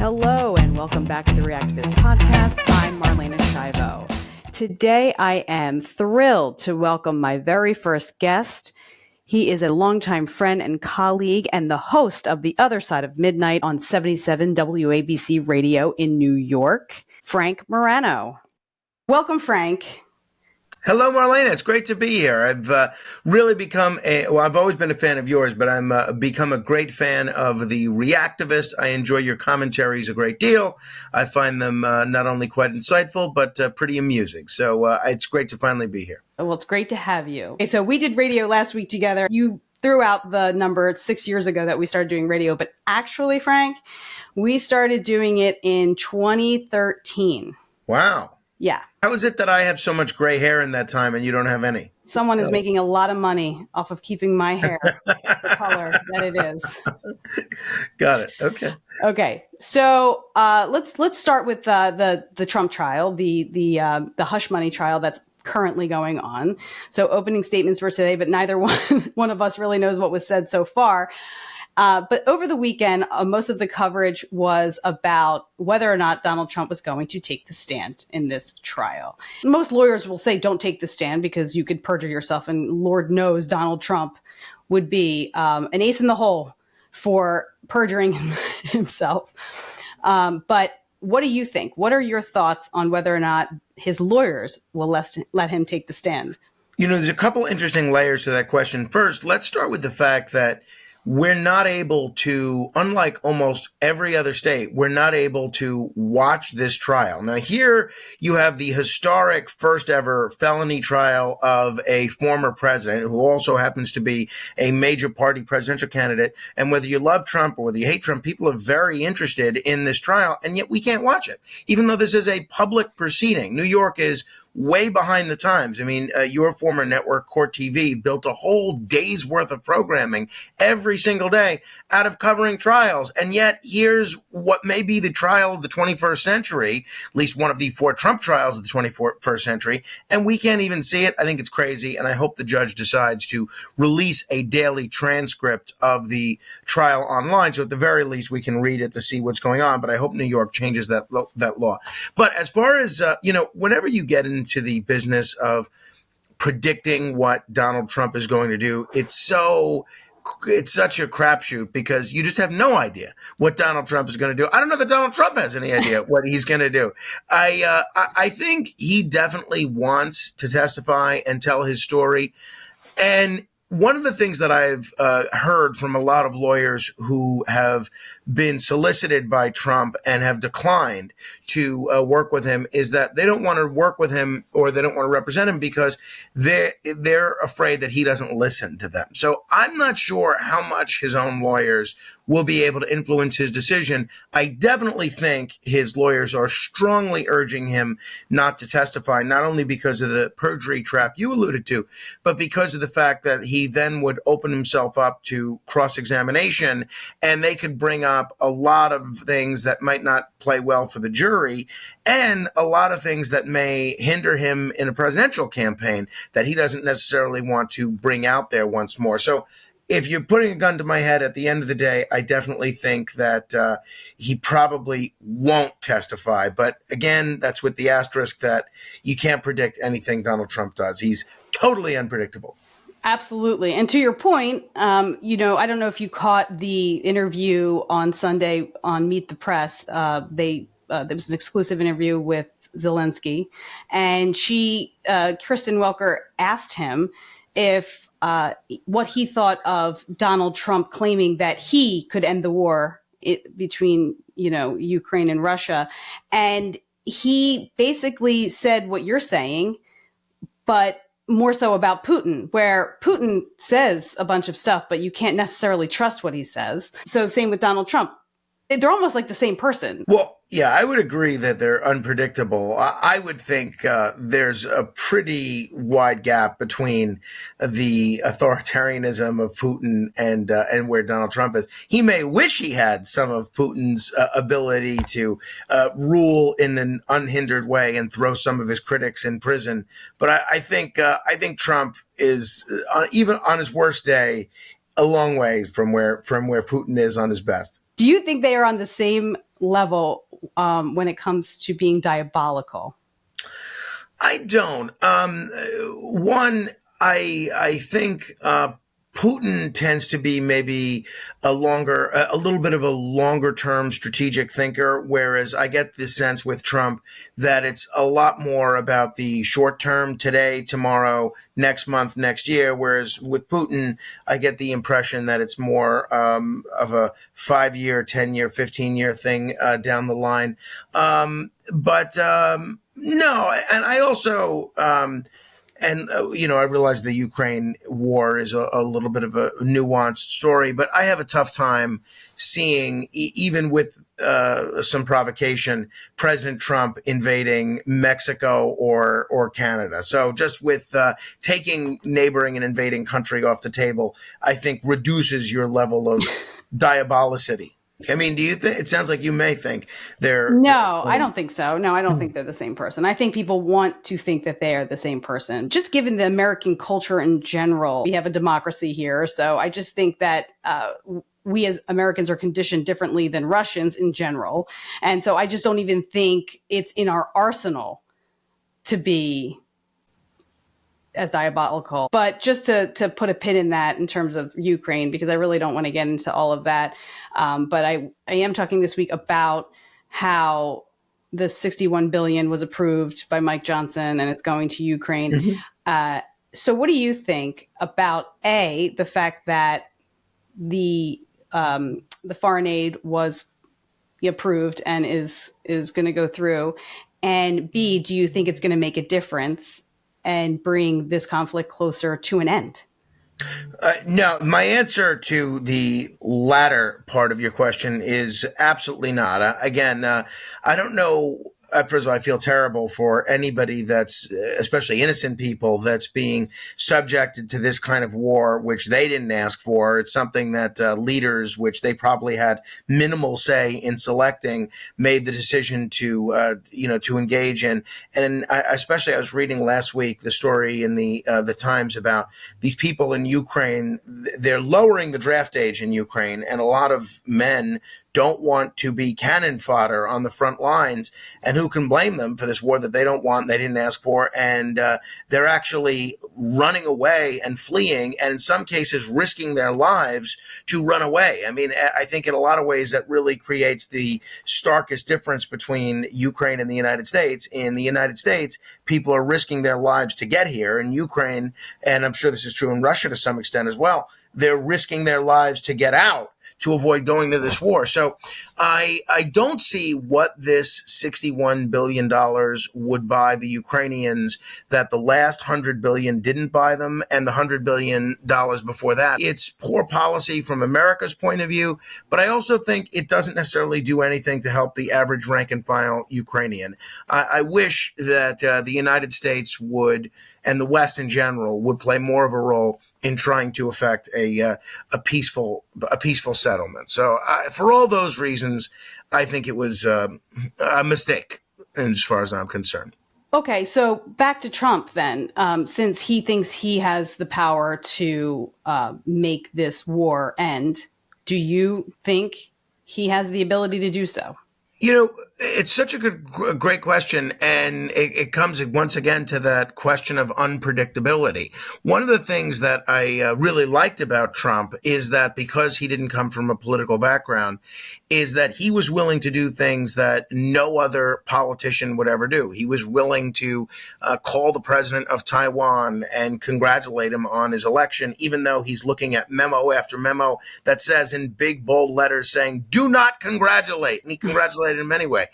Hello and welcome back to the Reactivist Podcast. I'm Marlaina Schiavo. Today I am thrilled to welcome my very first guest. He is a longtime friend and colleague and the host of The Other Side of Midnight on 77 WABC Radio in New York, Frank Morano. Welcome, Frank. Hello, Marlaina. It's great to be here. I've really become I've always been a fan of yours, but I'm become a great fan of the Reactivist. I enjoy your commentaries a great deal. I find them not only quite insightful, but pretty amusing. So it's great to finally be here. Well, it's great to have you. Okay, so we did radio last week together. You threw out the number 6 years ago that we started doing radio, but actually, Frank, we started doing it in 2013. Wow. Yeah. How is it that I have so much gray hair in that time and you don't have any? Someone is making a lot of money off of keeping my hair the color that it is. Got it. Okay. Okay. So let's start with the Trump trial, the hush money trial that's currently going on. So opening statements for today, but neither one of us really knows what was said so far. But over the weekend, most of the coverage was about whether or not Donald Trump was going to take the stand in this trial. Most lawyers will say don't take the stand because you could perjure yourself, and Lord knows Donald Trump would be an ace in the hole for perjuring himself. But what do you think? What are your thoughts on whether or not his lawyers will let him take the stand? You know, there's a couple interesting layers to that question. First, let's start with the fact that we're not able to, unlike almost every other state, we're not able to watch this trial. Now, here you have the historic first ever felony trial of a former president who also happens to be a major party presidential candidate. And whether you love Trump or whether you hate Trump, people are very interested in this trial, and yet we can't watch it, even though this is a public proceeding. New York is way behind the times. I mean, your former network, Court TV, built a whole day's worth of programming every single day out of covering trials. And yet here's what may be the trial of the 21st century, at least one of the 4 Trump trials of the 21st century. And we can't even see it. I think it's crazy. And I hope the judge decides to release a daily transcript of the trial online. So at the very least, we can read it to see what's going on. But I hope New York changes that law. But as far as, whenever you get into the business of predicting what Donald Trump is going to do, it's such a crapshoot because you just have no idea what Donald Trump is going to do. I don't know that Donald Trump has any idea what he's going to do. I think he definitely wants to testify and tell his story. And one of the things that I've heard from a lot of lawyers who have been solicited by Trump and have declined to work with him is that they don't want to work with him or they don't want to represent him because they're afraid that he doesn't listen to them. So I'm not sure how much his own lawyers will be able to influence his decision. I definitely think his lawyers are strongly urging him not to testify, not only because of the perjury trap you alluded to, but because of the fact that he then would open himself up to cross-examination and they could bring up a lot of things that might not play well for the jury and a lot of things that may hinder him in a presidential campaign that he doesn't necessarily want to bring out there once more. So if you're putting a gun to my head at the end of the day, I definitely think that he probably won't testify. But again, that's with the asterisk that you can't predict anything Donald Trump does. He's totally unpredictable. Absolutely. And to your point, I don't know if you caught the interview on Sunday on Meet the Press. There was an exclusive interview with Zelensky, and Kristen Welker asked him if what he thought of Donald Trump claiming that he could end the war between, Ukraine and Russia. And he basically said what you're saying, but more so about Putin, where Putin says a bunch of stuff, but you can't necessarily trust what he says. So same with Donald Trump. They're almost like the same person. Well, yeah, I would agree that they're unpredictable. I would think there's a pretty wide gap between the authoritarianism of Putin and where Donald Trump is. He may wish he had some of Putin's ability to rule in an unhindered way and throw some of his critics in prison. But I think Trump is even on his worst day a long way from where Putin is on his best. Do you think they are on the same level when it comes to being diabolical? I don't. One, I think Putin tends to be maybe a little bit of a longer term strategic thinker, whereas I get this sense with Trump that it's a lot more about the short term, today, tomorrow, next month, next year. Whereas with Putin, I get the impression that it's more of a 5-year, 10-year, 15-year thing down the line. No, and I also, I realize the Ukraine war is a little bit of a nuanced story, but I have a tough time seeing, even with some provocation, President Trump invading Mexico or Canada. So just with taking neighboring and invading country off the table, I think reduces your level of diabolicity. I mean, do you think, it sounds like you may think they're. No, I don't think so. No, I don't think they're the same person. I think people want to think that they are the same person. Just given the American culture in general, we have a democracy here. So I just think that we as Americans are conditioned differently than Russians in general. And so I just don't even think it's in our arsenal to be as diabolical. But just to put a pin in that in terms of Ukraine, because I really don't want to get into all of that. But I am talking this week about how the $61 billion was approved by Mike Johnson and it's going to Ukraine. Mm-hmm. So what do you think about the fact that the foreign aid was approved and is going to go through, and B, do you think it's going to make a difference and bring this conflict closer to an end? No, my answer to the latter part of your question is absolutely not. Again, I don't know. First of all, I feel terrible for anybody that's, especially innocent people, that's being subjected to this kind of war, which they didn't ask for. It's something that leaders, which they probably had minimal say in selecting, made the decision to engage in. And especially, I was reading last week the story in the Times about these people in Ukraine. They're lowering the draft age in Ukraine, and a lot of men don't want to be cannon fodder on the front lines. And who can blame them for this war that they don't want, they didn't ask for? And they're actually running away and fleeing, and in some cases risking their lives to run away. I mean, I think in a lot of ways that really creates the starkest difference between Ukraine and the United States. In the United States, people are risking their lives to get here. In Ukraine, and I'm sure this is true in Russia to some extent as well, they're risking their lives to get out, to avoid going to this war. So I don't see what this $61 billion would buy the Ukrainians that the last $100 billion didn't buy them, and the $100 billion before that. It's poor policy from America's point of view, but I also think it doesn't necessarily do anything to help the average rank and file Ukrainian. I wish that the United States would, and the West in general, would play more of a role in trying to effect a peaceful settlement. So for all those reasons, I think it was a mistake as far as I'm concerned. Okay, so back to Trump then, since he thinks he has the power to make this war end, do you think he has the ability to do so? You know, it's such a great question, and it comes once again to that question of unpredictability. One of the things that I really liked about Trump is that because he didn't come from a political background, is that he was willing to do things that no other politician would ever do. He was willing to call the president of Taiwan and congratulate him on his election, even though he's looking at memo after memo that says in big, bold letters saying, "Do not congratulate," and he congratulated him anyway.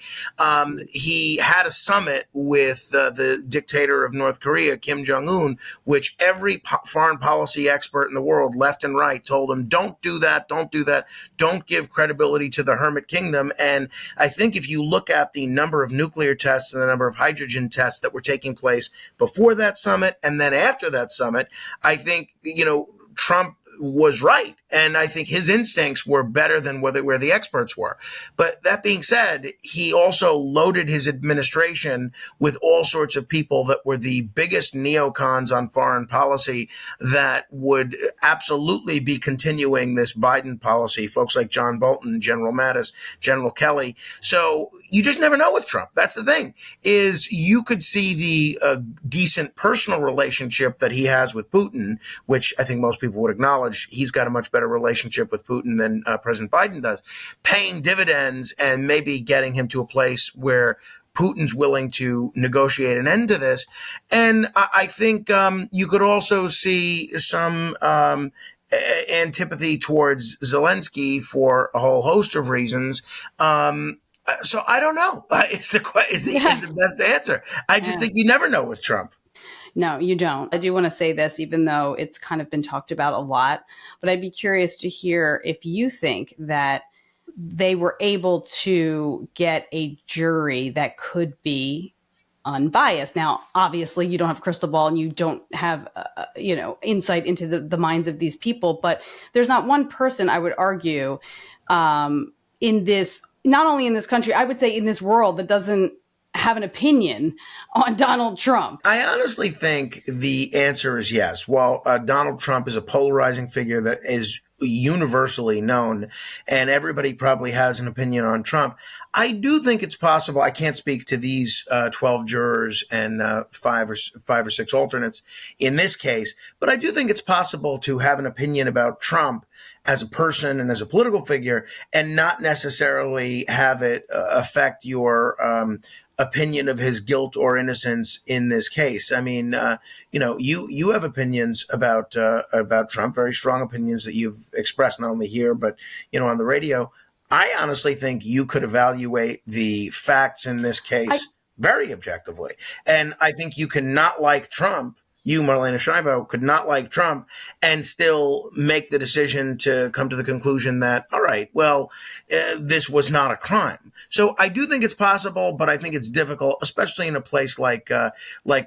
He had a summit with the dictator of North Korea, Kim Jong-un, which every foreign policy expert in the world, left and right, told him, don't do that, don't do that, don't give credibility to the Hermit Kingdom. And I think if you look at the number of nuclear tests and the number of hydrogen tests that were taking place before that summit and then after that summit, I think, Trump was right. And I think his instincts were better than where the experts were. But that being said, he also loaded his administration with all sorts of people that were the biggest neocons on foreign policy that would absolutely be continuing this Biden policy. Folks like John Bolton, General Mattis, General Kelly. So you just never know with Trump. That's the thing, is you could see the decent personal relationship that he has with Putin, which I think most people would acknowledge he's got a much better relationship with Putin than President Biden does, paying dividends and maybe getting him to a place where Putin's willing to negotiate an end to this. And I think you could also see some antipathy towards Zelensky for a whole host of reasons. So I don't know. Is the best answer. I just think you never know with Trump. No, you don't. I do want to say this, even though it's kind of been talked about a lot, but I'd be curious to hear if you think that they were able to get a jury that could be unbiased. Now, obviously, you don't have a crystal ball and you don't have, insight into the minds of these people, but there's not one person, I would argue, in this, not only in this country, I would say in this world, that doesn't have an opinion on Donald Trump. I honestly think the answer is yes. While Donald Trump is a polarizing figure that is universally known and everybody probably has an opinion on Trump, I do think it's possible. I can't speak to these 12 jurors and five or six alternates in this case, but I do think it's possible to have an opinion about Trump as a person and as a political figure and not necessarily have it affect your opinion of his guilt or innocence in this case. I mean, you have opinions about Trump, very strong opinions that you've expressed not only here, but, on the radio. I honestly think you could evaluate the facts in this case very objectively. And I think you can not like Trump. You, Marlaina Schiavo, could not like Trump and still make the decision to come to the conclusion that, all right, well, this was not a crime. So I do think it's possible, but I think it's difficult, especially in a place like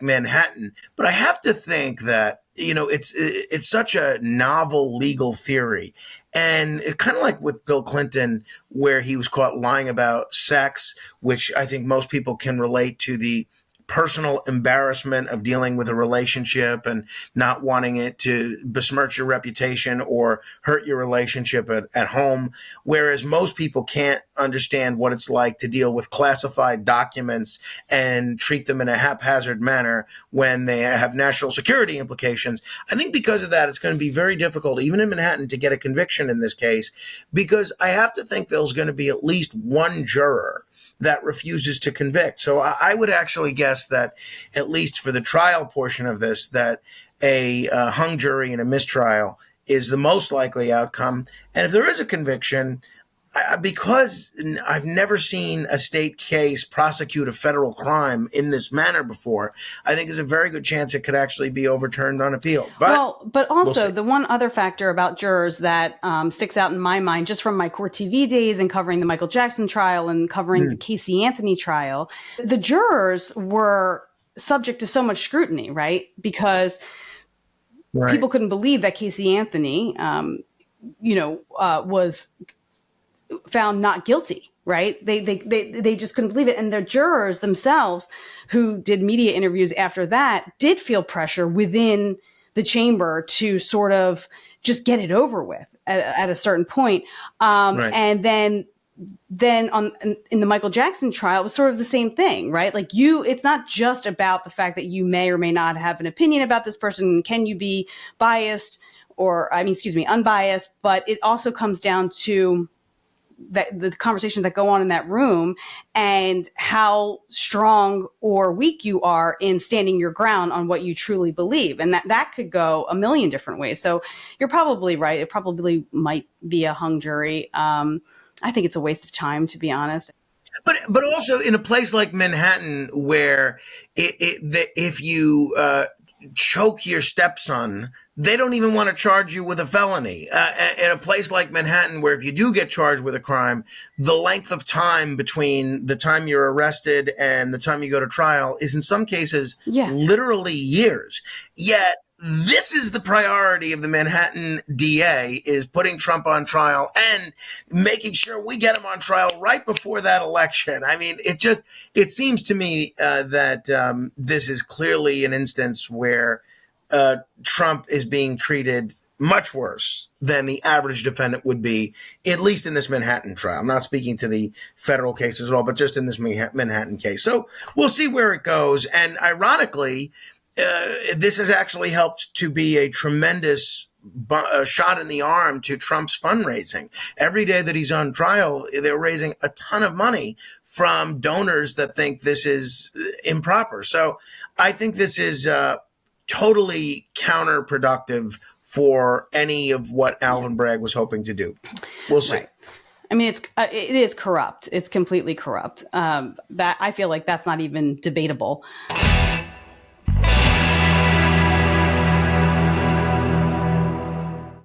Manhattan. But I have to think that, it's such a novel legal theory. And it kind of like with Bill Clinton, where he was caught lying about sex, which I think most people can relate to the personal embarrassment of dealing with a relationship and not wanting it to besmirch your reputation or hurt your relationship at home. Whereas most people can't understand what it's like to deal with classified documents and treat them in a haphazard manner when they have national security implications. I think because of that, it's going to be very difficult, even in Manhattan, to get a conviction in this case, because I have to think there's going to be at least one juror that refuses to convict. So I would actually guess that, at least for the trial portion of this, that a hung jury in a mistrial is the most likely outcome. And if there is a conviction, because I've never seen a state case prosecute a federal crime in this manner before, I think there's a very good chance it could actually be overturned on appeal. But also the one other factor about jurors that sticks out in my mind, just from my court TV days and covering the Michael Jackson trial and covering the Casey Anthony trial, the jurors were subject to so much scrutiny, right? Because people couldn't believe that Casey Anthony, was found not guilty, right? They just couldn't believe it. And the jurors themselves, who did media interviews after that, did feel pressure within the chamber to sort of just get it over with at a certain point. And then in the Michael Jackson trial, it was sort of the same thing, right? Like it's not just about the fact that you may or may not have an opinion about this person. Can you be biased unbiased? But it also comes down to that the conversations that go on in that room and how strong or weak you are in standing your ground on what you truly believe. And that could go a million different ways. So you're probably right. It probably might be a hung jury. I think it's a waste of time, to be honest. But also in a place like Manhattan, where if you choke your stepson, they don't even want to charge you with a felony. In a place like Manhattan, where if you do get charged with a crime, the length of time between the time you're arrested and the time you go to trial is in some cases literally years. Yet this is the priority of the Manhattan DA, is putting Trump on trial and making sure we get him on trial right before that election. I mean, it seems to me that this is clearly an instance where Trump is being treated much worse than the average defendant would be, at least in this Manhattan trial. I'm not speaking to the federal cases at all, but just in this Manhattan case. So we'll see where it goes. And ironically, this has actually helped to be a tremendous shot in the arm to Trump's fundraising. Every day that he's on trial, they're raising a ton of money from donors that think this is improper. So I think this is totally counterproductive for any of what Alvin Bragg was hoping to do. We'll see. Right. I mean, it is corrupt. It's completely corrupt. That I feel like that's not even debatable.